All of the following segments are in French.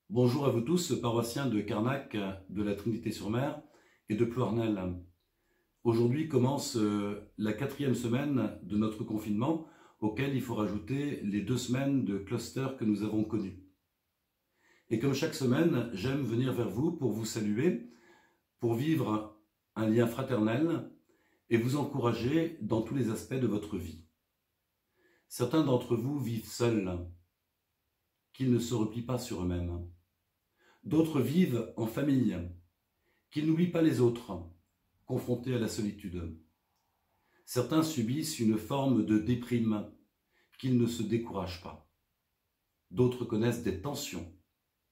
Bonjour à vous tous, paroissiens de Carnac, de la Trinité-sur-Mer et de Ploërnel. Aujourd'hui commence la 4e semaine de notre confinement, auquel il faut rajouter les 2 semaines de cluster que nous avons connues. Et comme chaque semaine, j'aime venir vers vous pour vous saluer, pour vivre un lien fraternel et vous encourager dans tous les aspects de votre vie. Certains d'entre vous vivent seuls, qu'ils ne se replient pas sur eux-mêmes. D'autres vivent en famille, qu'ils n'oublient pas les autres, confrontés à la solitude. Certains subissent une forme de déprime, qu'ils ne se découragent pas. D'autres connaissent des tensions,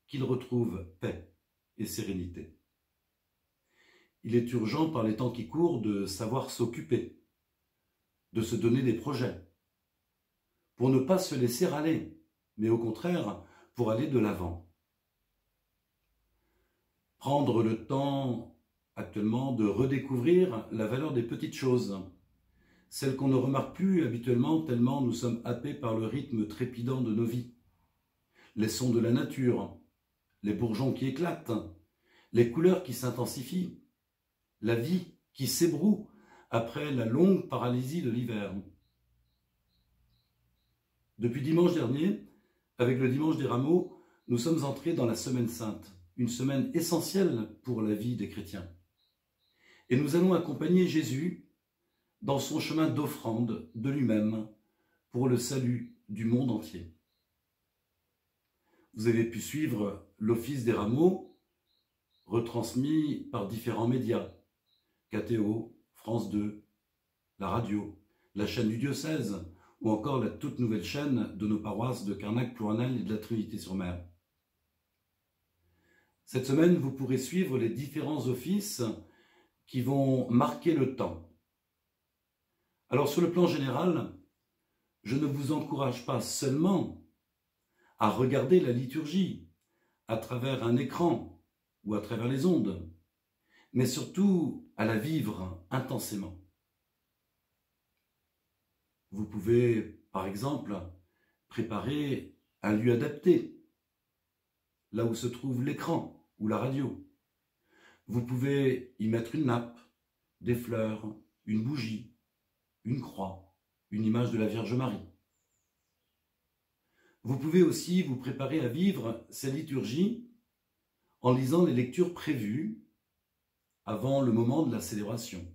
qu'ils retrouvent paix et sérénité. Il est urgent par les temps qui courent de savoir s'occuper, de se donner des projets, pour ne pas se laisser aller, mais au contraire, pour aller de l'avant. Prendre le temps actuellement de redécouvrir la valeur des petites choses, celles qu'on ne remarque plus habituellement tellement nous sommes happés par le rythme trépidant de nos vies. Les sons de la nature, les bourgeons qui éclatent, les couleurs qui s'intensifient, la vie qui s'ébroue après la longue paralysie de l'hiver. Depuis dimanche dernier, avec le dimanche des rameaux, nous sommes entrés dans la Semaine Sainte, une semaine essentielle pour la vie des chrétiens. Et nous allons accompagner Jésus dans son chemin d'offrande de lui-même pour le salut du monde entier. Vous avez pu suivre l'office des rameaux retransmis par différents médias, KTO, France 2, la radio, la chaîne du diocèse ou encore la toute nouvelle chaîne de nos paroisses de Carnac, Ploërnel et de la Trinité-sur-Mer. Cette semaine, vous pourrez suivre les différents offices qui vont marquer le temps. Alors sur le plan général, je ne vous encourage pas seulement à regarder la liturgie à travers un écran ou à travers les ondes, mais surtout à la vivre intensément. Vous pouvez, par exemple, préparer un lieu adapté, là où se trouve l'écran ou la radio. Vous pouvez y mettre une nappe, des fleurs, une bougie, une croix, une image de la Vierge Marie. Vous pouvez aussi vous préparer à vivre ces liturgies en lisant les lectures prévues avant le moment de la célébration.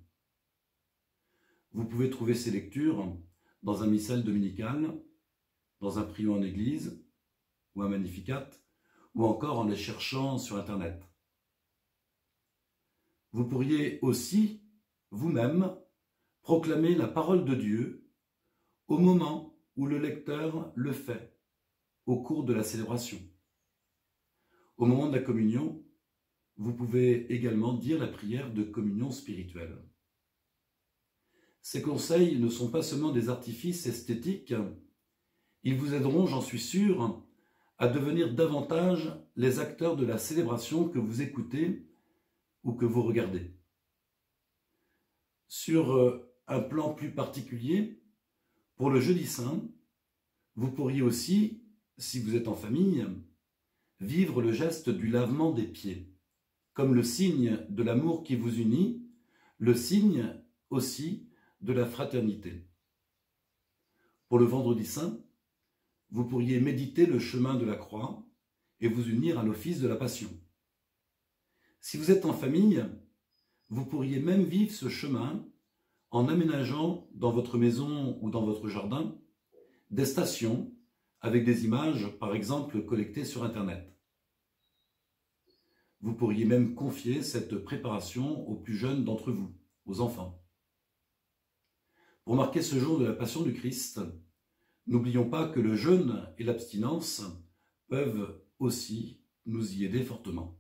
Vous pouvez trouver ces lectures dans un missel dominical, dans un prion en église ou un magnificat, ou encore en les cherchant sur Internet. Vous pourriez aussi, vous-même, proclamer la parole de Dieu au moment où le lecteur le fait, au cours de la célébration. Au moment de la communion, vous pouvez également dire la prière de communion spirituelle. Ces conseils ne sont pas seulement des artifices esthétiques, ils vous aideront, j'en suis sûr, à devenir davantage les acteurs de la célébration que vous écoutez ou que vous regardez. Sur un plan plus particulier, pour le Jeudi Saint, vous pourriez aussi, si vous êtes en famille, vivre le geste du lavement des pieds, comme le signe de l'amour qui vous unit, le signe aussi de la fraternité. Pour le Vendredi Saint, vous pourriez méditer le chemin de la croix et vous unir à l'office de la Passion. Si vous êtes en famille, vous pourriez même vivre ce chemin en aménageant dans votre maison ou dans votre jardin des stations avec des images, par exemple, collectées sur Internet. Vous pourriez même confier cette préparation aux plus jeunes d'entre vous, aux enfants. Pour marquer ce jour de la Passion du Christ, n'oublions pas que le jeûne et l'abstinence peuvent aussi nous y aider fortement.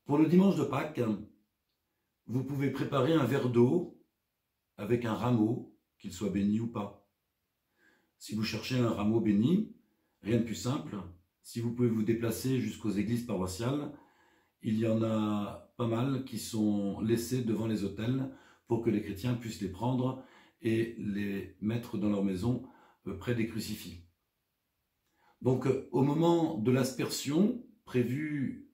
Pour le dimanche de Pâques, vous pouvez préparer un verre d'eau avec un rameau, qu'il soit béni ou pas. Si vous cherchez un rameau béni, rien de plus simple. Si vous pouvez vous déplacer jusqu'aux églises paroissiales, il y en a pas mal qui sont laissés devant les autels pour que les chrétiens puissent les prendre et les mettre dans leur maison près des crucifix. Donc, au moment de l'aspersion prévue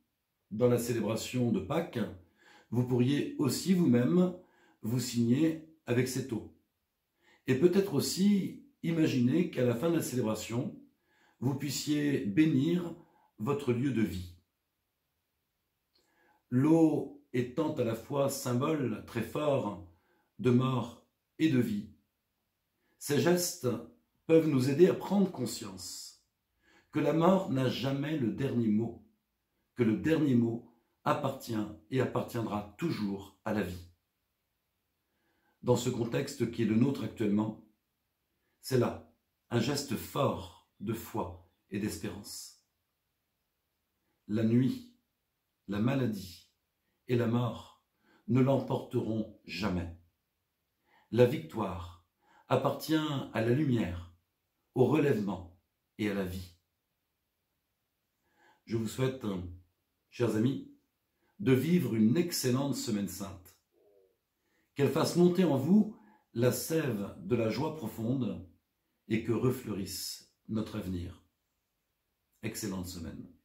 dans la célébration de Pâques, vous pourriez aussi vous-même vous signer avec cette eau. Et peut-être aussi imaginer qu'à la fin de la célébration, vous puissiez bénir votre lieu de vie. L'eau étant à la fois symbole très fort de mort et de vie, ces gestes peuvent nous aider à prendre conscience que la mort n'a jamais le dernier mot, que le dernier mot appartient et appartiendra toujours à la vie. Dans ce contexte qui est le nôtre actuellement, c'est là un geste fort de foi et d'espérance. La nuit, la maladie et la mort ne l'emporteront jamais. La victoire appartient à la lumière, au relèvement et à la vie. Je vous souhaite, chers amis, de vivre une excellente semaine sainte. Qu'elle fasse monter en vous la sève de la joie profonde et que refleurisse notre avenir. Excellente semaine.